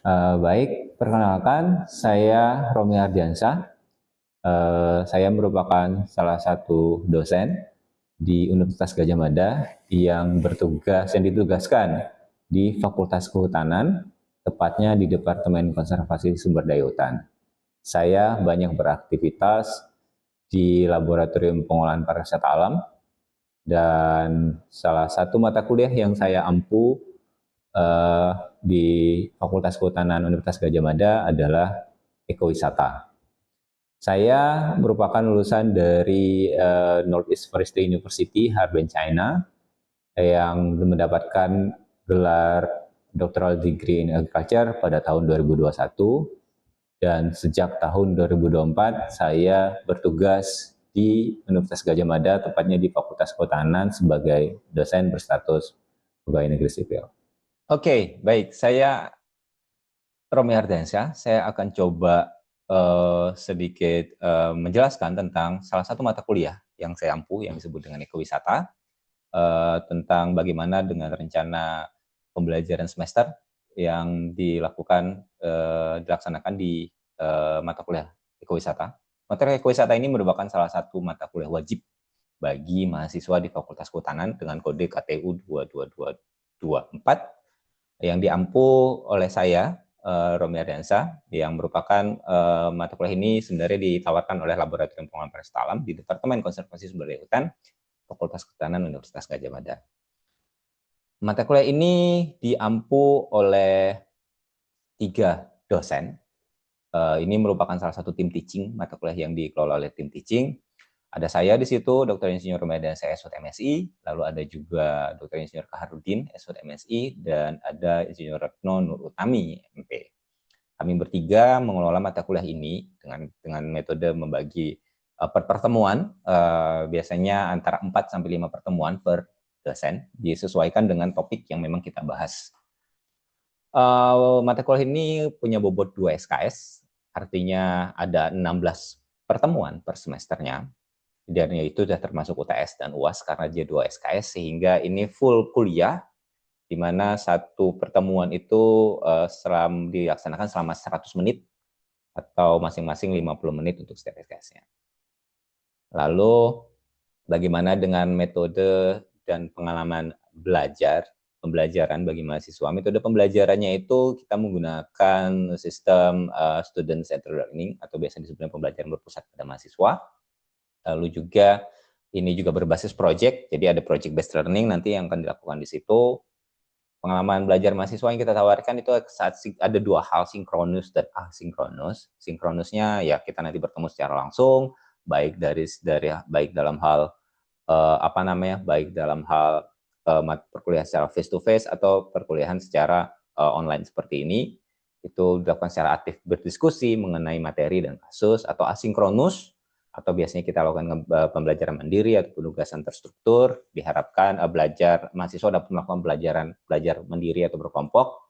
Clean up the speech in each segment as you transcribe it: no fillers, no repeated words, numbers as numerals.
Baik, perkenalkan saya Romi Ardiansyah. Saya merupakan salah satu dosen di Universitas Gadjah Mada yang ditugaskan di Fakultas Kehutanan, tepatnya di Departemen Konservasi Sumber Daya Hutan. Saya banyak beraktivitas di Laboratorium Pengolahan Pariwisata Alam dan salah satu mata kuliah yang saya ampu eh, di Fakultas Kehutanan Universitas Gadjah Mada adalah ekowisata. Saya merupakan lulusan dari Northeast Forestry University, Harbin, China, yang mendapatkan gelar Doctoral Degree in Agriculture pada tahun 2021, dan sejak tahun 2024 saya bertugas di Universitas Gadjah Mada, tepatnya di Fakultas Kehutanan sebagai dosen berstatus pegawai negeri sipil. Oke, baik. Saya Romi Ardiansyah. Saya akan coba sedikit menjelaskan tentang salah satu mata kuliah yang saya ampu yang disebut dengan ekowisata, tentang bagaimana dengan rencana pembelajaran semester yang dilaksanakan di mata kuliah ekowisata. Materi ekowisata ini merupakan salah satu mata kuliah wajib bagi mahasiswa di Fakultas Kehutanan dengan kode KTU 22224 yang diampu oleh saya, Romi Ardiansyah, yang merupakan mata kuliah ini sebenarnya ditawarkan oleh Laboratorium Pengolahan Pariwisata Alam di Departemen Konservasi Sumber Daya Hutan, Fakultas Kehutanan Universitas Gadjah Mada. Mata kuliah ini diampu oleh 3 dosen. Ini merupakan salah satu tim teaching, mata kuliah yang dikelola oleh tim teaching. Ada saya di situ, Dr. Insinyur Romi Ardiansyah, SHOT MSI, lalu ada juga Dr. Insinyur Kaharudin, SHOT MSI, dan ada Insinyur Retno Nur Utami, MP. Kami bertiga mengelola mata kuliah ini dengan metode membagi per pertemuan, biasanya antara 4 sampai 5 pertemuan per dosen, disesuaikan dengan topik yang memang kita bahas. Mata kuliah ini punya bobot 2 SKS, artinya ada 16 pertemuan per semesternya. Dan itu sudah termasuk UTS dan UAS karena dia 2 SKS, sehingga ini full kuliah, di mana satu pertemuan itu dilaksanakan selama 100 menit atau masing-masing 50 menit untuk setiap SKS-nya. Lalu bagaimana dengan metode dan pengalaman pembelajaran bagi mahasiswa? Metode pembelajarannya itu kita menggunakan sistem student-centered learning atau biasa disebut pembelajaran berpusat pada mahasiswa. Lalu juga ini juga berbasis project, jadi ada project based learning nanti yang akan dilakukan di situ. Pengalaman belajar mahasiswa yang kita tawarkan itu saat ada 2 hal, sinkronus dan asinkronus. Sinkronusnya ya kita nanti bertemu secara langsung, baik dalam hal baik dalam hal perkuliahan secara face to face atau perkuliahan secara online seperti ini. Itu dilakukan secara aktif berdiskusi mengenai materi dan kasus. Atau asinkronus, atau biasanya kita lakukan pembelajaran mandiri atau penugasan terstruktur, diharapkan mahasiswa dapat melakukan belajar mandiri atau berkelompok,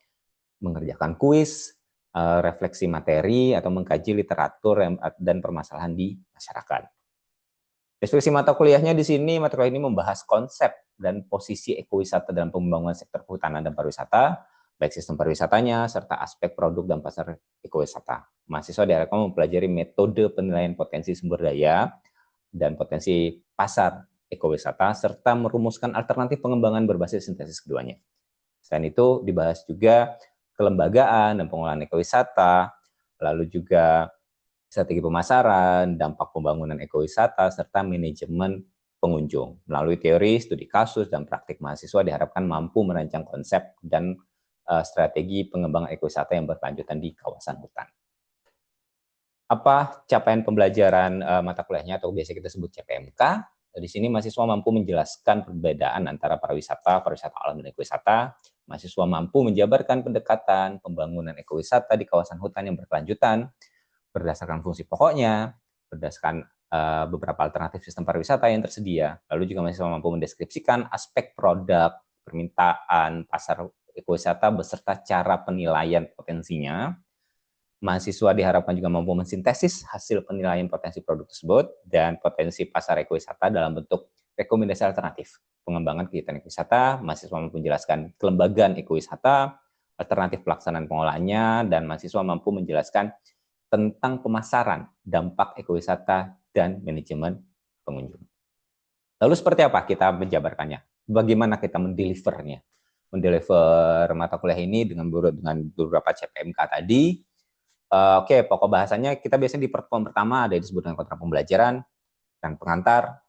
mengerjakan kuis, refleksi materi, atau mengkaji literatur dan permasalahan di masyarakat. Deskripsi mata kuliahnya di sini, mata kuliah ini membahas konsep dan posisi ekowisata dalam pembangunan sektor kehutanan dan pariwisata, baik sistem pariwisatanya, serta aspek produk dan pasar ekowisata. Mahasiswa diharapkan mempelajari metode penilaian potensi sumber daya dan potensi pasar ekowisata, serta merumuskan alternatif pengembangan berbasis sintesis keduanya. Selain itu, dibahas juga kelembagaan dan pengelolaan ekowisata, lalu juga strategi pemasaran, dampak pembangunan ekowisata, serta manajemen pengunjung. Melalui teori, studi kasus, dan praktik mahasiswa diharapkan mampu merancang konsep dan strategi pengembangan ekowisata yang berkelanjutan di kawasan hutan. Apa capaian pembelajaran mata kuliahnya atau biasa kita sebut CPMK? Di sini mahasiswa mampu menjelaskan perbedaan antara pariwisata alam, dan ekowisata. Mahasiswa mampu menjabarkan pendekatan pembangunan ekowisata di kawasan hutan yang berkelanjutan berdasarkan fungsi pokoknya, berdasarkan beberapa alternatif sistem pariwisata yang tersedia. Lalu juga mahasiswa mampu mendeskripsikan aspek produk, permintaan, pasar ekowisata beserta cara penilaian potensinya. Mahasiswa diharapkan juga mampu mensintesis hasil penilaian potensi produk tersebut dan potensi pasar ekowisata dalam bentuk rekomendasi alternatif pengembangan kegiatan ekowisata. Mahasiswa mampu menjelaskan kelembagaan ekowisata, alternatif pelaksanaan pengolahannya, dan mahasiswa mampu menjelaskan tentang pemasaran, dampak ekowisata, dan manajemen pengunjung. Lalu seperti apa kita menjabarkannya? Bagaimana kita mendelivernya? Mendeliver mata kuliah ini dengan beberapa CPMK tadi. Oke, pokok bahasanya kita biasanya di pertemuan pertama ada disebut dengan kontrak pembelajaran dan pengantar.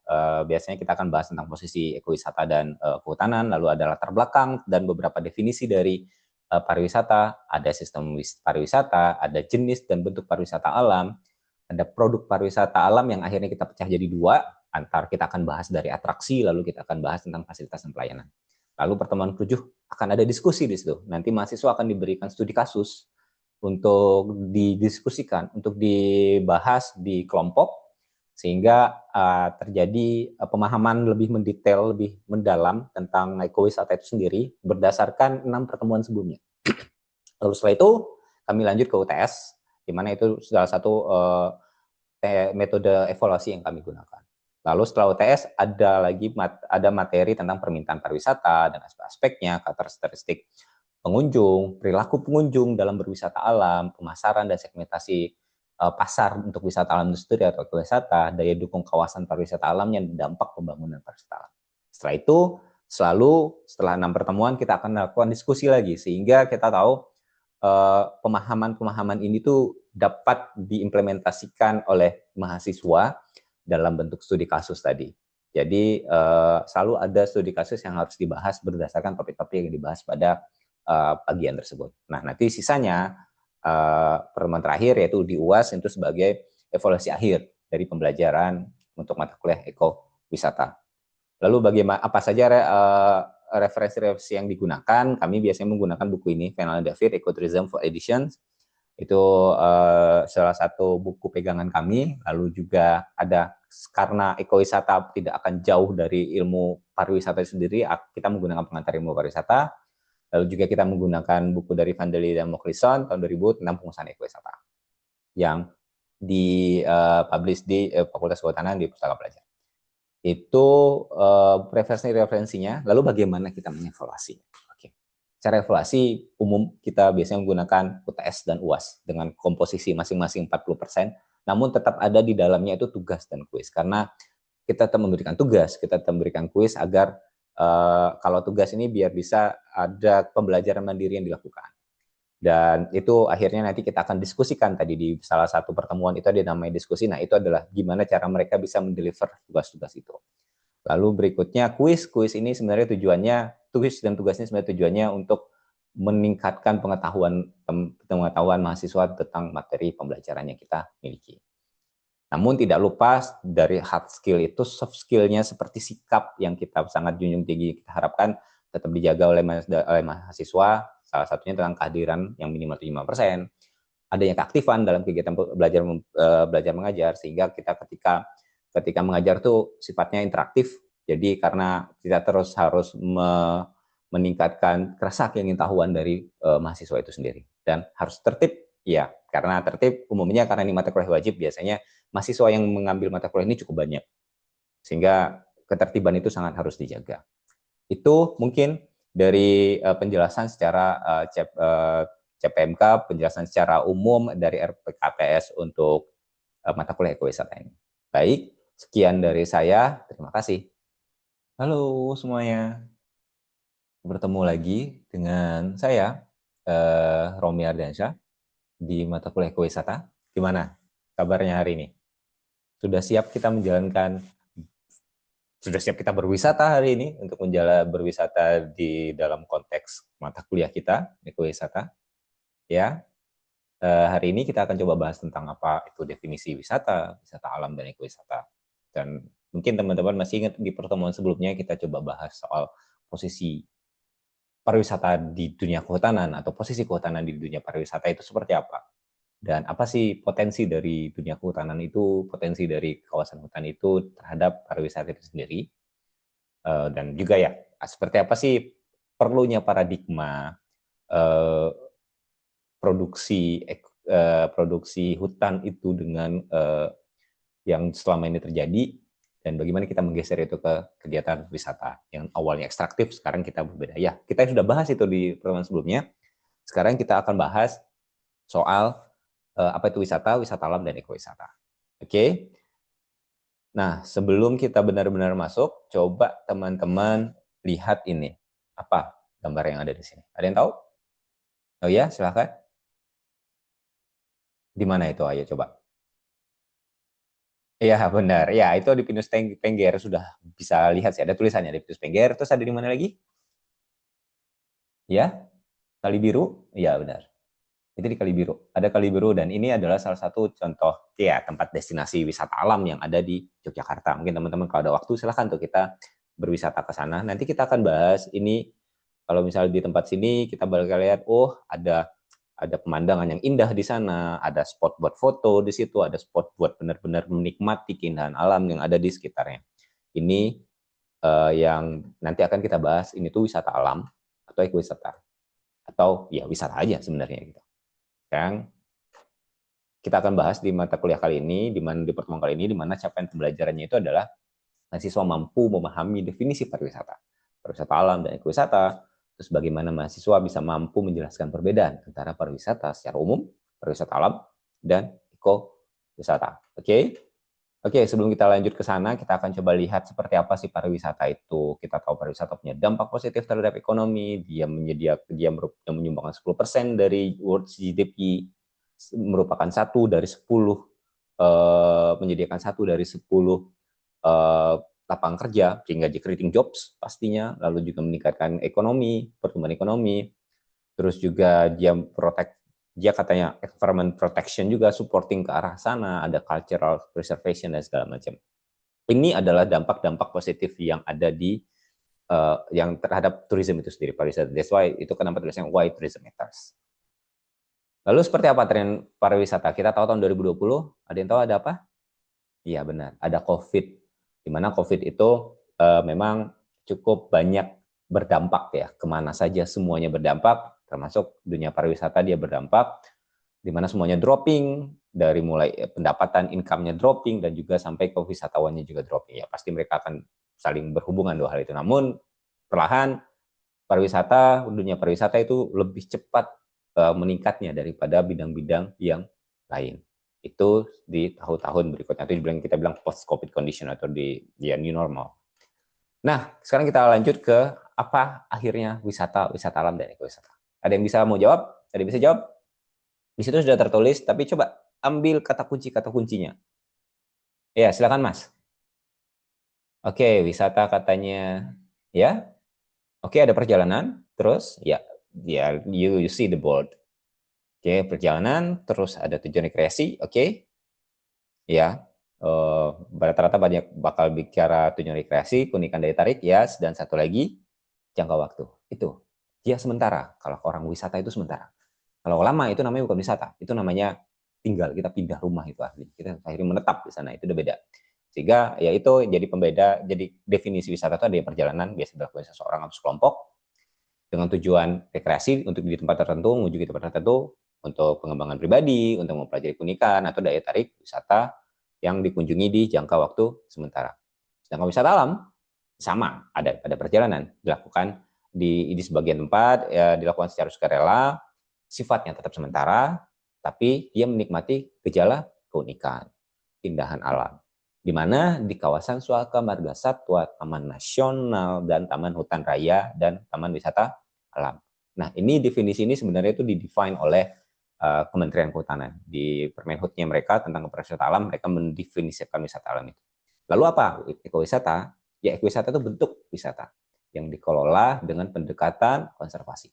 Biasanya kita akan bahas tentang posisi ekowisata dan kehutanan, lalu ada latar belakang dan beberapa definisi dari pariwisata, ada sistem pariwisata, ada jenis dan bentuk pariwisata alam, ada produk pariwisata alam yang akhirnya kita pecah jadi dua, antar kita akan bahas dari atraksi, lalu kita akan bahas tentang fasilitas dan pelayanan. Lalu pertemuan ke-7 akan ada diskusi di situ. Nanti mahasiswa akan diberikan studi kasus untuk didiskusikan, untuk dibahas di kelompok, sehingga terjadi pemahaman lebih mendetail, lebih mendalam tentang ekowisata itu sendiri berdasarkan 6 pertemuan sebelumnya. Lalu setelah itu kami lanjut ke UTS, di mana itu salah satu metode evaluasi yang kami gunakan. Lalu setelah UTS ada materi tentang permintaan pariwisata dan aspek-aspeknya, karakteristik pengunjung, perilaku pengunjung dalam berwisata alam, pemasaran dan segmentasi pasar untuk wisata alam industri atau ekowisata, daya dukung kawasan pariwisata alamnya, dan dampak pembangunan pariwisata alam. Setelah itu, setelah 6 pertemuan kita akan melakukan diskusi lagi, sehingga kita tahu pemahaman-pemahaman ini tuh dapat diimplementasikan oleh mahasiswa dalam bentuk studi kasus tadi. Jadi selalu ada studi kasus yang harus dibahas berdasarkan topik-topik yang dibahas pada bagian tersebut. Nah, nanti sisanya pertemuan terakhir yaitu di UAS itu sebagai evaluasi akhir dari pembelajaran untuk mata kuliah ekowisata. Lalu bagaimana apa saja referensi-referensi yang digunakan? Kami biasanya menggunakan buku ini, Fenal David, Ecotourism for Editions. Itu salah satu buku pegangan kami. Lalu juga ada, karena ekowisata tidak akan jauh dari ilmu pariwisata sendiri, kita menggunakan pengantar ilmu pariwisata. Lalu juga kita menggunakan buku dari Vandeli dan Mochlison tahun 2000 tentang pengusahaan ekowisata yang di-publish di Fakultas Kehutanan di Pustaka Pelajar. Itu referensinya. Lalu bagaimana kita mengevaluasi? Oke. Cara evaluasi umum kita biasanya menggunakan UTS dan UAS dengan komposisi masing-masing 40%, namun tetap ada di dalamnya itu tugas dan kuis, karena kita tetap memberikan tugas, kita tetap memberikan kuis agar kalau tugas ini biar bisa ada pembelajaran mandiri yang dilakukan. Dan itu akhirnya nanti kita akan diskusikan tadi di salah satu pertemuan itu ada namanya diskusi. Nah, itu adalah gimana cara mereka bisa mendeliver tugas-tugas itu. Lalu berikutnya kuis ini sebenarnya tugas ini sebenarnya tujuannya untuk meningkatkan pengetahuan mahasiswa tentang materi pembelajaran yang kita miliki. Namun tidak lupa dari hard skill itu soft skill-nya seperti sikap yang kita sangat junjung tinggi, kita harapkan tetap dijaga oleh mahasiswa. Salah satunya tentang kehadiran yang minimal 5%, adanya keaktifan dalam kegiatan belajar mengajar, sehingga kita ketika mengajar tuh sifatnya interaktif. Jadi karena kita terus harus meningkatkan rasa keingintahuan dari mahasiswa itu sendiri, dan harus tertib. Ya, karena tertib umumnya karena ini mata kuliah wajib, biasanya mahasiswa yang mengambil mata kuliah ini cukup banyak, sehingga ketertiban itu sangat harus dijaga. Itu mungkin dari penjelasan secara CPMK, penjelasan secara umum dari RPKPS untuk mata kuliah ekowisata ini. Baik, sekian dari saya. Terima kasih. Halo semuanya. Bertemu lagi dengan saya, Romi Ardiansyah, di mata kuliah ekowisata. Gimana kabarnya hari ini? Sudah siap kita berwisata hari ini untuk berwisata di dalam konteks mata kuliah kita, ekowisata. Ya, hari ini kita akan coba bahas tentang apa itu definisi wisata alam dan ekowisata. Dan mungkin teman-teman masih ingat di pertemuan sebelumnya kita coba bahas soal posisi pariwisata di dunia kehutanan atau posisi kehutanan di dunia pariwisata itu seperti apa. Dan apa sih potensi dari dunia kehutanan itu, potensi dari kawasan hutan itu terhadap pariwisata itu sendiri. Dan juga ya, seperti apa sih perlunya paradigma produksi hutan itu dengan yang selama ini terjadi, dan bagaimana kita menggeser itu ke kegiatan wisata yang awalnya ekstraktif, sekarang kita berbeda. Ya, kita sudah bahas itu di pertemuan sebelumnya. Sekarang kita akan bahas soal apa itu wisata, wisata alam, dan ekowisata. Oke? Nah, sebelum kita benar-benar masuk, coba teman-teman lihat ini. Apa gambar yang ada di sini? Ada yang tahu? Oh ya, silahkan. Di mana itu? Ayo coba. Iya, benar. Ya, itu di Pinus Pengger sudah bisa lihat sih. Ada tulisannya di Pinus Pengger. Terus ada di mana lagi? Ya, Kali Biru. Iya, benar. Itu di Kali Biru. Ada Kali Biru dan ini adalah salah satu contoh ya tempat destinasi wisata alam yang ada di Yogyakarta. Mungkin teman-teman kalau ada waktu silahkan tuh kita berwisata ke sana. Nanti kita akan bahas ini kalau misalnya di tempat sini kita bakal lihat oh ada pemandangan yang indah di sana, ada spot buat foto di situ, ada spot buat benar-benar menikmati keindahan alam yang ada di sekitarnya. Ini yang nanti akan kita bahas ini tuh wisata alam atau ekowisata atau ya wisata aja sebenarnya gitu. Sekarang kita akan bahas di mata kuliah kali ini, di mana di pertemuan kali ini, di mana capaian pembelajarannya itu adalah mahasiswa mampu memahami definisi pariwisata, pariwisata alam dan ekowisata, terus bagaimana mahasiswa bisa mampu menjelaskan perbedaan antara pariwisata secara umum, pariwisata alam, dan ekowisata. Oke? Oke, sebelum kita lanjut ke sana, kita akan coba lihat seperti apa sih pariwisata itu. Kita tahu pariwisata punya dampak positif terhadap ekonomi, dia menyumbangkan 10% dari world GDP, merupakan satu dari 10 menyediakan satu dari 10 lapangan kerja sehingga di creating jobs pastinya, lalu juga meningkatkan ekonomi, pertumbuhan ekonomi, terus juga dia katanya environment protection juga supporting ke arah sana, ada cultural preservation dan segala macam. Ini adalah dampak-dampak positif yang ada di yang terhadap tourism itu sendiri, pariwisata. That's why itu kenapa tulisnya why tourism matters. Lalu seperti apa tren pariwisata? Kita tahu tahun 2020, ada yang tahu ada apa? Iya benar, ada COVID. Di mana COVID itu memang cukup banyak berdampak ya, kemana saja semuanya berdampak, termasuk dunia pariwisata dia berdampak, di mana semuanya dropping, dari mulai pendapatan income-nya dropping, dan juga sampai ke wisatawannya juga dropping. Ya pasti mereka akan saling berhubungan dua hal itu. Namun perlahan dunia pariwisata itu lebih cepat meningkatnya daripada bidang-bidang yang lain. Itu di tahun-tahun berikutnya, itu kita bilang post-COVID condition atau di new normal. Nah, sekarang kita lanjut ke apa akhirnya wisata alam dan ekowisata. Ada yang bisa mau jawab? Ada yang bisa jawab? Di situ sudah tertulis, tapi coba ambil kata kuncinya. Ya, silakan Mas. Oke, wisata katanya ya. Oke, ada perjalanan, terus ya you see the board. Oke, perjalanan, terus ada tujuan rekreasi, oke. Ya. Rata-rata banyak bakal bicara tujuan rekreasi, keunikan daya tarik, yes, dan satu lagi jangka waktu. Itu. Dia sementara. Kalau orang wisata itu sementara. Kalau lama itu namanya bukan wisata, itu namanya tinggal, kita pindah rumah itu ahli. Kita akhirnya menetap di sana, itu udah beda. Sehingga ya itu jadi pembeda, jadi definisi wisata itu ada perjalanan biasa dilakukan seseorang atau sekelompok dengan tujuan rekreasi untuk di tempat tertentu, menuju ke tempat tertentu untuk pengembangan pribadi, untuk mempelajari keunikan atau daya tarik wisata yang dikunjungi di jangka waktu sementara. Sedangkan wisata alam sama, ada perjalanan dilakukan di sebagian tempat ya, dilakukan secara sukarela, sifatnya tetap sementara, tapi dia menikmati gejala keunikan, keindahan alam. Di mana di kawasan Suaka Marga Satwa, Taman Nasional, dan Taman Hutan Raya, dan Taman Wisata Alam. Nah, ini definisi ini sebenarnya itu didefine oleh Kementerian Kehutanan. Di Permenhutnya mereka tentang wisata alam, mereka mendefinisikan wisata alam itu. Lalu apa? Ekowisata. Ya, ekowisata itu bentuk wisata yang dikelola dengan pendekatan konservasi.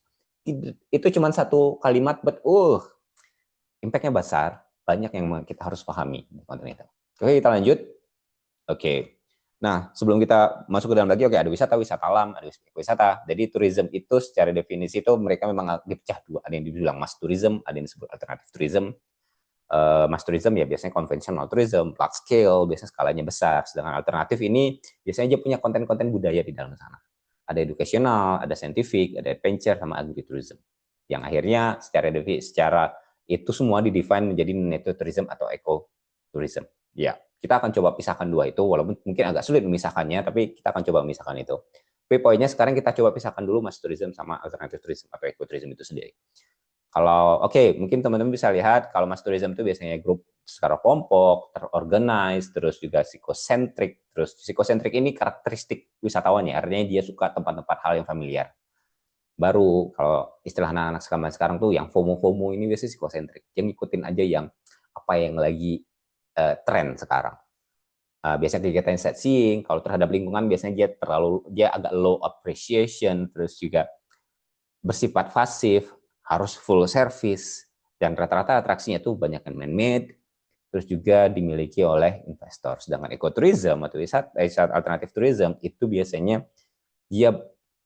Itu cuma satu kalimat, but impact-nya besar, banyak yang kita harus pahami di konten itu. Oke, kita lanjut. Oke. Nah, sebelum kita masuk ke dalam lagi, ada wisata alam, ada wisata. Jadi tourism itu secara definisi itu mereka memang dipecah dua. Ada yang dibilang mass tourism, ada yang disebut alternative tourism. Mass tourism ya biasanya konvensional tourism, large scale, biasanya skalanya besar. Sedangkan alternatif ini biasanya dia punya konten-konten budaya di dalam sana. Ada educational, ada scientific, ada adventure, sama agritourism. Yang akhirnya secara itu semua didefine menjadi nature tourism atau ecotourism. Ya, kita akan coba pisahkan dua itu, walaupun mungkin agak sulit memisahkannya, tapi kita akan coba memisahkan itu. Tapi poinnya sekarang kita coba pisahkan dulu mass tourism sama alternative tourism atau ecotourism itu sendiri. Kalau mungkin teman-teman bisa lihat kalau mass tourism itu biasanya grup secara kelompok, terorganize, terus juga psikosentrik. Terus psikosentrik ini karakteristik wisatawan ya, artinya dia suka tempat-tempat hal yang familiar. Baru kalau istilah anak-anak sekarang tuh yang FOMO-FOMO ini biasanya psikosentrik. Yang ngikutin aja yang apa yang lagi tren sekarang. Biasanya kegiatan sightseeing, kalau terhadap lingkungan biasanya dia agak low appreciation, terus juga bersifat pasif, harus full service, dan rata-rata atraksinya tuh banyak yang man-made, terus juga dimiliki oleh investor. Sedangkan ekoturism atau wisata alternatif tourism itu biasanya dia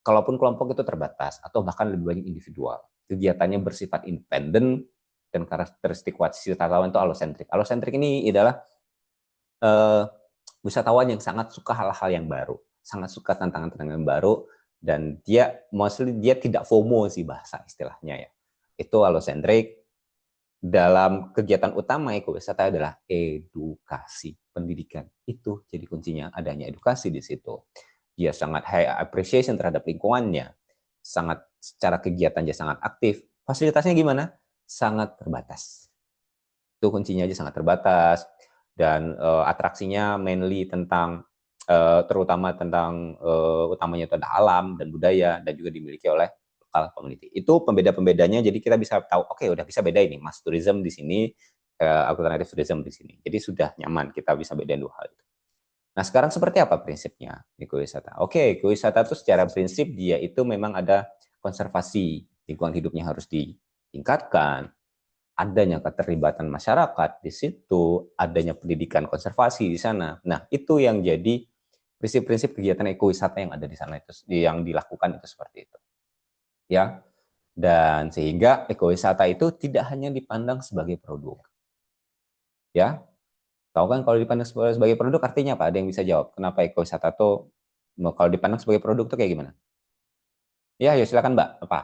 kalaupun kelompok itu terbatas atau bahkan lebih banyak individual. Kegiatannya bersifat independen dan karakteristik wisatawan itu alosentrik. Alosentrik ini adalah wisatawan yang sangat suka hal-hal yang baru, sangat suka tantangan-tantangan yang baru, dan dia tidak FOMO sih bahasa istilahnya ya. Itu alosentrik. Dalam kegiatan utama ekowisata adalah edukasi, pendidikan. Itu jadi kuncinya, adanya edukasi di situ. Dia sangat high appreciation terhadap lingkungannya, sangat secara kegiatan dia sangat aktif. Fasilitasnya gimana? Sangat terbatas. Itu kuncinya aja sangat terbatas, dan atraksinya mainly tentang terutama tentang utamanya itu ada alam dan budaya, dan juga dimiliki oleh lokal community. Itu pembeda-pembedanya, jadi kita bisa tahu, udah bisa beda ini, mass tourism di sini, alternative tourism di sini. Jadi sudah nyaman, kita bisa bedain dua hal itu. Nah, sekarang seperti apa prinsipnya ekowisata? Ekowisata itu secara prinsip dia itu memang ada konservasi, lingkungan hidupnya harus ditingkatkan, adanya keterlibatan masyarakat di situ, adanya pendidikan konservasi di sana. Nah, itu yang jadi prinsip-prinsip kegiatan ekowisata yang ada di sana itu, yang dilakukan itu seperti itu. Ya. Dan sehingga ekowisata itu tidak hanya dipandang sebagai produk. Ya. Tahu kan kalau dipandang sebagai produk artinya apa? Ada yang bisa jawab? Kenapa ekowisata tuh kalau dipandang sebagai produk tuh kayak gimana? Ya, silakan Mbak. Apa?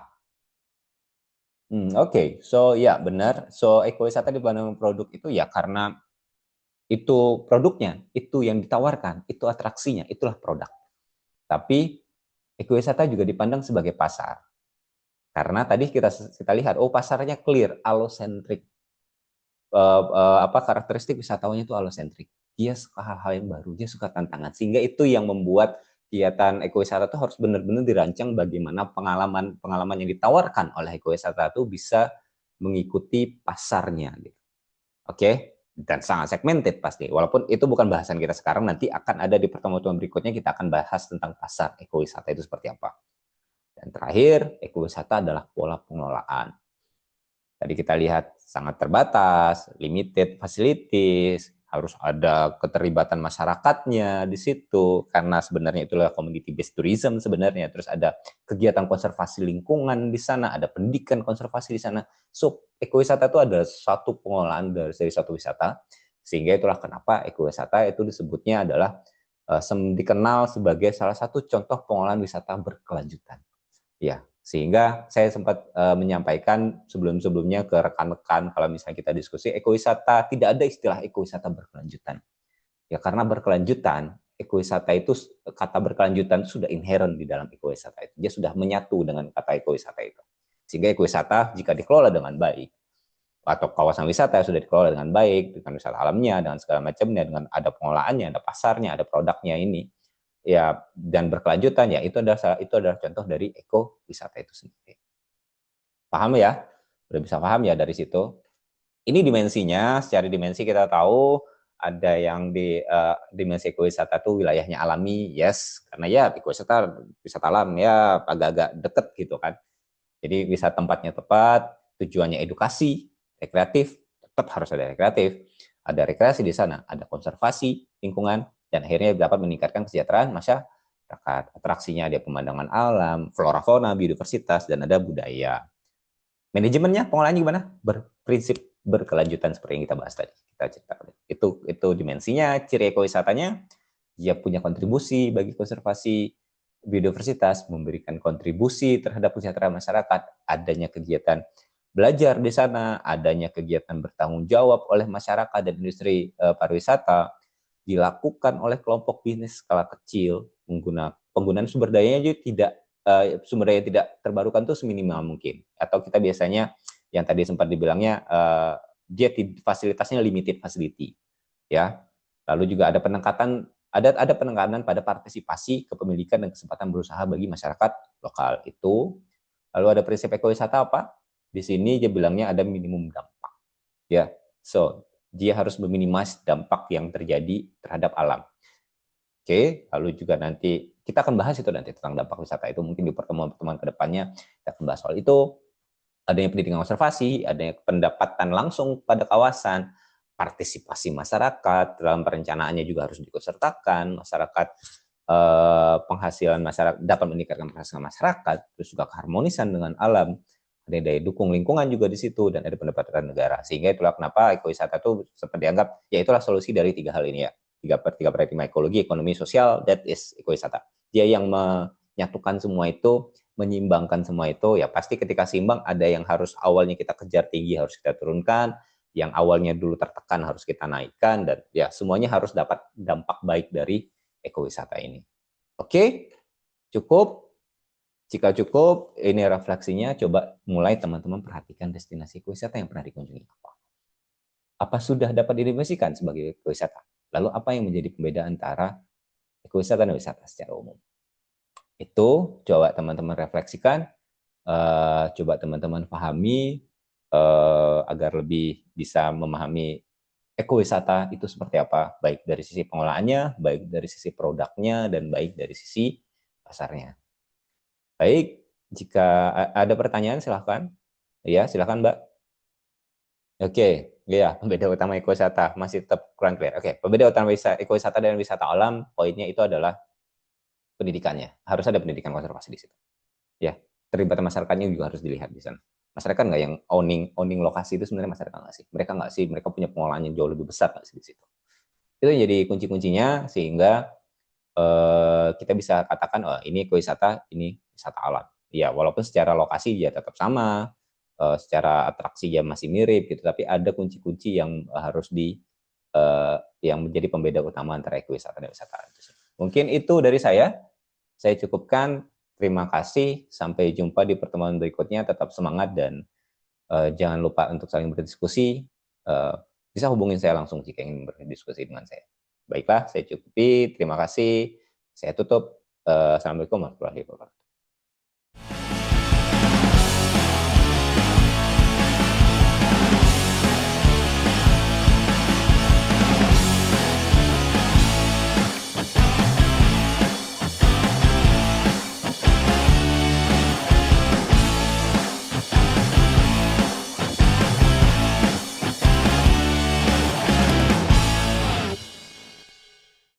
So ya benar. So ekowisata dipandang produk itu ya karena itu produknya, itu yang ditawarkan, itu atraksinya, itulah produk. Tapi ekowisata juga dipandang sebagai pasar. Karena tadi kita lihat, pasarnya clear, alosentrik. Karakteristik wisatawannya itu alosentrik. Dia suka hal-hal yang baru, dia suka tantangan. Sehingga itu yang membuat kegiatan ekowisata itu harus benar-benar dirancang bagaimana pengalaman yang ditawarkan oleh ekowisata itu bisa mengikuti pasarnya. Gitu. Oke, dan sangat segmented pasti. Walaupun itu bukan bahasan kita sekarang, nanti akan ada di pertemuan berikutnya kita akan bahas tentang pasar ekowisata itu seperti apa. Dan terakhir, ekowisata adalah pola pengelolaan. Tadi kita lihat sangat terbatas, limited facilities, harus ada keterlibatan masyarakatnya di situ, karena sebenarnya itulah community based tourism sebenarnya. Terus ada kegiatan konservasi lingkungan di sana, ada pendidikan konservasi di sana. So, ekowisata itu ada satu pengolahan dari satu wisata, sehingga itulah kenapa ekowisata itu disebutnya adalah dikenal sebagai salah satu contoh pengolahan wisata berkelanjutan. Ya, sehingga saya sempat menyampaikan sebelum-sebelumnya ke rekan-rekan kalau misalnya kita diskusi ekowisata, tidak ada istilah ekowisata berkelanjutan. Ya karena berkelanjutan, ekowisata itu kata berkelanjutan itu sudah inherent di dalam ekowisata itu. Dia sudah menyatu dengan kata ekowisata itu. Sehingga ekowisata jika dikelola dengan baik atau kawasan wisata yang sudah dikelola dengan baik, dengan wisata alamnya, dengan segala macamnya, dengan ada pengolahannya, ada pasarnya, ada produknya ini, ya dan berkelanjutan, ya itu adalah contoh dari ekowisata itu sendiri. Paham ya? Udah bisa paham ya dari situ? Ini dimensinya, secara dimensi kita tahu ada yang di dimensi ekowisata itu wilayahnya alami, yes, karena ya wisata alam ya agak-agak deket gitu kan. Jadi wisata tempatnya tepat, tujuannya edukasi, rekreatif, tetap harus ada rekreatif. Ada rekreasi di sana, ada konservasi lingkungan, dan akhirnya dapat meningkatkan kesejahteraan masyarakat. Atraksinya ada pemandangan alam, flora fauna, biodiversitas, dan ada budaya. Manajemennya, pengolahannya gimana? Berprinsip berkelanjutan seperti yang kita bahas tadi. Kita cerita. Itu dimensinya, ciri ekowisatanya, dia punya kontribusi bagi konservasi biodiversitas, memberikan kontribusi terhadap kesejahteraan masyarakat, adanya kegiatan belajar di sana, adanya kegiatan bertanggung jawab oleh masyarakat dan industri pariwisata, dilakukan oleh kelompok bisnis skala kecil, penggunaan sumber dayanya juga sumber daya tidak terbarukan itu seminimal mungkin. Atau kita biasanya yang tadi sempat dibilangnya dia fasilitasnya limited facility, ya. Lalu juga ada penekanan pada partisipasi kepemilikan dan kesempatan berusaha bagi masyarakat lokal itu. Lalu ada prinsip ekowisata apa? Di sini dia bilangnya ada minimum dampak, ya. So dia harus meminimasi dampak yang terjadi terhadap alam. Oke, lalu juga nanti kita akan bahas itu nanti tentang dampak wisata itu mungkin di pertemuan-pertemuan kedepannya kita akan bahas soal itu. Adanya pendidikan konservasi, adanya pendapatan langsung pada kawasan, partisipasi masyarakat dalam perencanaannya juga harus diikutsertakan, masyarakat penghasilan masyarakat dapat meningkatkan penghasilan masyarakat, terus juga keharmonisan dengan alam, ada daya dukung lingkungan juga di situ dan ada pendapatan negara. Sehingga itulah kenapa ekowisata itu sempat dianggap ya itulah solusi dari tiga hal ini ya. Tiga paradigma ekologi, ekonomi, sosial, that is ekowisata. Dia yang menyatukan semua itu, menyimbangkan semua itu, ya pasti ketika seimbang ada yang harus awalnya kita kejar tinggi harus kita turunkan, yang awalnya dulu tertekan harus kita naikkan, dan ya semuanya harus dapat dampak baik dari ekowisata ini. Oke, cukup. Jika cukup, ini refleksinya, coba mulai teman-teman perhatikan destinasi ekowisata yang pernah dikunjungi. Apa sudah dapat didefinisikan sebagai ekowisata? Lalu apa yang menjadi pembeda antara ekowisata dan wisata secara umum? Itu coba teman-teman refleksikan, coba teman-teman pahami agar lebih bisa memahami ekowisata itu seperti apa, baik dari sisi pengolahannya, baik dari sisi produknya, dan baik dari sisi pasarnya. Baik, jika ada pertanyaan silahkan. Ya, silahkan Mbak. Oke, ya, pembeda utama ekowisata masih tetap kurang clear. Oke, pembeda utama ekowisata dan wisata alam, poinnya itu adalah pendidikannya. Harus ada pendidikan konservasi di situ. Ya, terlibat masyarakatnya juga harus dilihat di sana. Masyarakat nggak yang owning lokasi itu sebenarnya masyarakat nggak sih? Mereka nggak sih, mereka punya pengolahan yang jauh lebih besar nggak sih di situ. Itu jadi kunci-kuncinya sehingga kita bisa katakan, oh ini ekowisata, ini wisata alam. Ya, walaupun secara lokasi ya tetap sama, secara atraksi ya masih mirip gitu, tapi ada kunci-kunci yang harus yang menjadi pembeda utama antara ekowisata dan wisata. Mungkin itu dari saya cukupkan. Terima kasih, sampai jumpa di pertemuan berikutnya. Tetap semangat dan jangan lupa untuk saling berdiskusi. Bisa hubungin saya langsung jika ingin berdiskusi dengan saya. Baiklah, saya cukupi. Terima kasih. Saya tutup. Assalamualaikum warahmatullahi wabarakatuh.